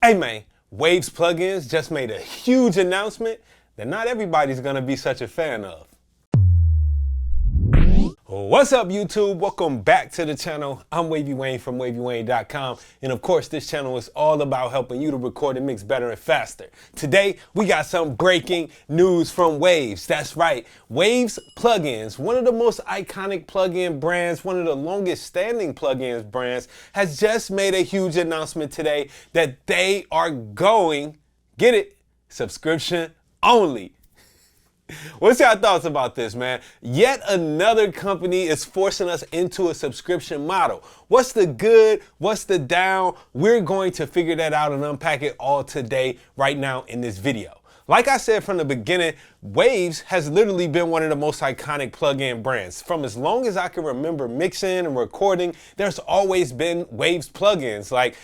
Hey man, Waves plugins just made a huge announcement that not everybody's gonna be such a fan of. What's up YouTube? Welcome back to the channel. I'm Wavy Wayne from Wayne.wav.com, and of course this channel is all about helping you to record and mix better and faster. Today we got some breaking news from Waves. That's right, Waves plugins, one of the most iconic plugin brands, one of the longest standing plugins brands, has just made a huge announcement today that they are going, get it, subscription only. What's your thoughts about this, man? Yet another company is forcing us into a subscription model. What's the good? What's the down? We're going to figure that out and unpack it all today, right now in this video. Like I said from the beginning, Waves has literally been one of the most iconic plugin brands. From as long as I can remember mixing and recording, there's always been Waves plugins, like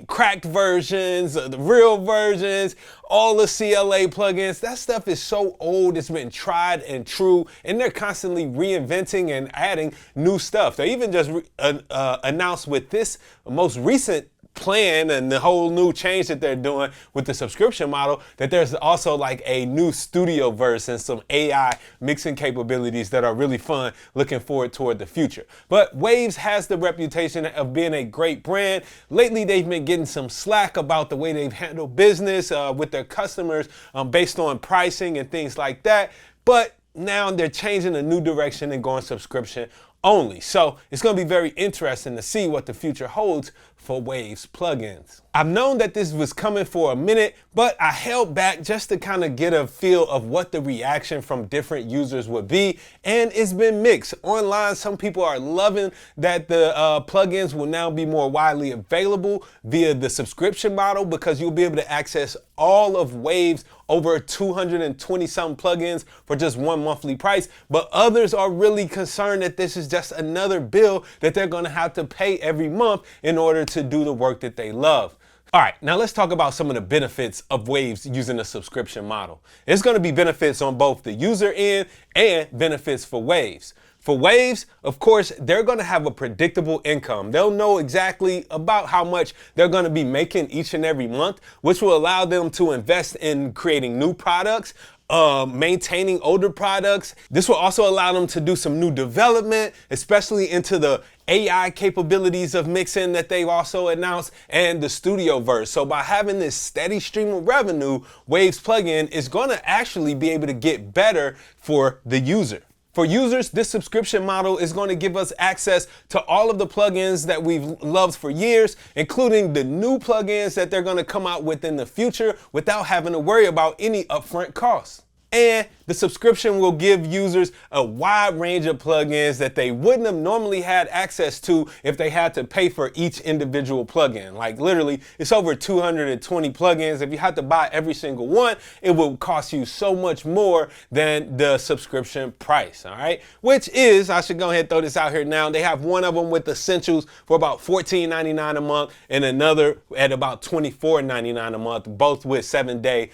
cracked versions, the real versions, all the CLA plugins. That stuff is so old, it's been tried and true, and they're constantly reinventing and adding new stuff. They even just announced with this most recent plan and the whole new change that they're doing with the subscription model that there's also like a new studio verse and some AI mixing capabilities that are really fun, looking forward toward the future. But Waves has the reputation of being a great brand. Lately they've been getting some slack about the way they've handled business with their customers based on pricing and things like that, but now they're changing a new direction and going subscription only. So it's going to be very interesting to see what the future holds for Waves plugins. I've known that this was coming for a minute, but I held back just to kind of get a feel of what the reaction from different users would be, and it's been mixed. Online, some people are loving that the plugins will now be more widely available via the subscription model because you'll be able to access all of Waves over 220 some plugins for just one monthly price. But others are really concerned that this is just another bill that they're going to have to pay every month in order to do the work that they love. All right, now let's talk about some of the benefits of Waves using a subscription model. There's going to be benefits on both the user end and benefits for Waves. For Waves, of course, they're going to have a predictable income. They'll know exactly about how much they're going to be making each and every month, which will allow them to invest in creating new products, maintaining older products. This will also allow them to do some new development, especially into the AI capabilities of mixing that they've also announced and the studio verse. So by having this steady stream of revenue, Waves plugin is going to actually be able to get better for the user. For users, this subscription model is going to give us access to all of the plugins that we've loved for years, including the new plugins that they're going to come out with in the future without having to worry about any upfront costs. And the subscription will give users a wide range of plugins that they wouldn't have normally had access to if they had to pay for each individual plugin. Like literally, it's over 220 plugins. If you had to buy every single one, it will cost you so much more than the subscription price, all right? Which is, I should go ahead and throw this out here now, they have one of them with Essentials for about $14.99 a month and another at about $24.99 a month, both with 7-day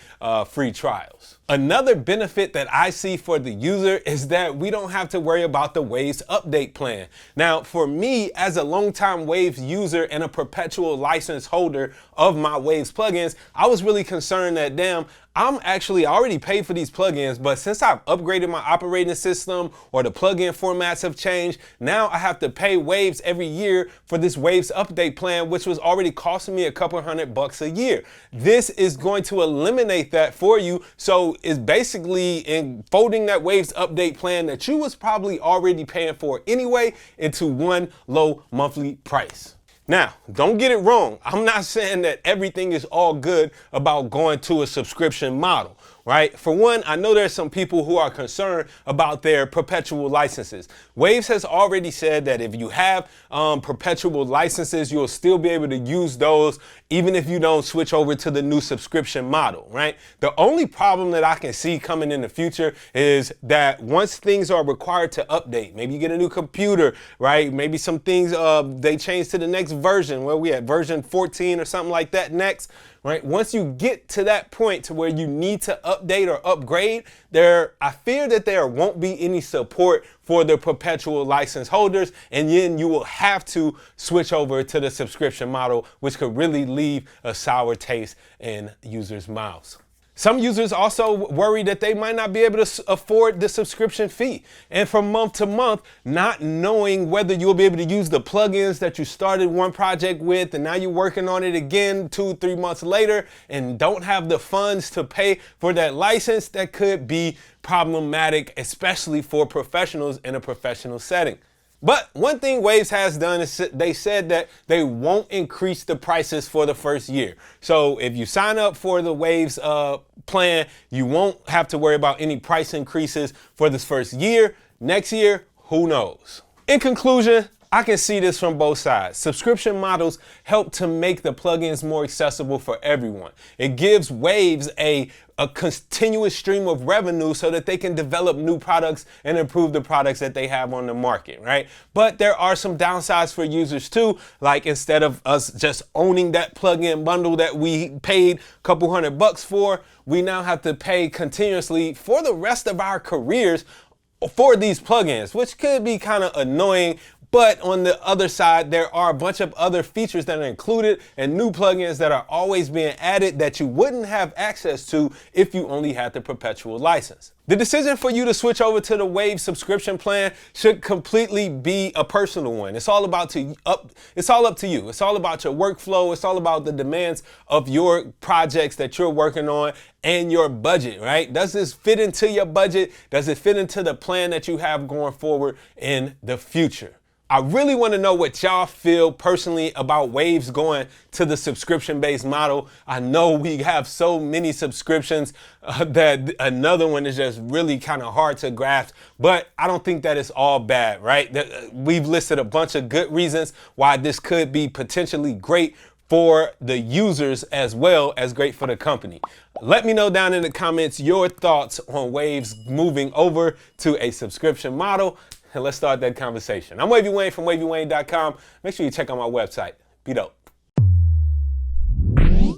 free trials. Another benefit that I see for the user is that we don't have to worry about the Waves update plan. Now, for me, as a longtime Waves user and a perpetual license holder of my Waves plugins, I was really concerned that, damn, I already paid for these plugins, but since I've upgraded my operating system or the plugin formats have changed, now I have to pay Waves every year for this Waves update plan, which was already costing me a couple $100 a year. This is going to eliminate that for you. So it's basically in folding that Waves update plan that you was probably already paying for anyway into one low monthly price. Now, don't get it wrong. I'm not saying that everything is all good about going to a subscription model, right? For one, I know there's some people who are concerned about their perpetual licenses. Waves has already said that if you have perpetual licenses, you'll still be able to use those even if you don't switch over to the new subscription model, right? The only problem that I can see coming in the future is that once things are required to update, maybe you get a new computer, right? Maybe some things they change to the next version, where we at version 14 or something like that next, right? Once you get to that point to where you need to update or upgrade, I fear that there won't be any support for the perpetual license holders, and then you will have to switch over to the subscription model, which could really leave a sour taste in users' mouths. Some users also worry that they might not be able to afford the subscription fee. And from month to month, not knowing whether you'll be able to use the plugins that you started one project with and now you're working on it again 2-3 months later and don't have the funds to pay for that license, that could be problematic, especially for professionals in a professional setting. But one thing Waves has done is they said that they won't increase the prices for the first year. So if you sign up for the Waves plan, you won't have to worry about any price increases for this first year. Next year, who knows? In conclusion, I can see this from both sides. Subscription models help to make the plugins more accessible for everyone. It gives Waves a continuous stream of revenue so that they can develop new products and improve the products that they have on the market, right? But there are some downsides for users too, like instead of us just owning that plugin bundle that we paid a couple $100 for, we now have to pay continuously for the rest of our careers for these plugins, which could be kind of annoying. But on the other side, there are a bunch of other features that are included and new plugins that are always being added that you wouldn't have access to if you only had the perpetual license. The decision for you to switch over to the Wave subscription plan should completely be a personal one. It's all up to you. It's all about your workflow. It's all about the demands of your projects that you're working on and your budget, right? Does this fit into your budget? Does it fit into the plan that you have going forward in the future? I really want to know what y'all feel personally about Waves going to the subscription-based model. I know we have so many subscriptions that another one is just really kind of hard to grasp, but I don't think that it's all bad, right? We've listed a bunch of good reasons why this could be potentially great for the users as well as great for the company. Let me know down in the comments your thoughts on Waves moving over to a subscription model. And let's start that conversation. I'm Wayne from Wayne.wav.com. Make sure you check out my website. Be dope.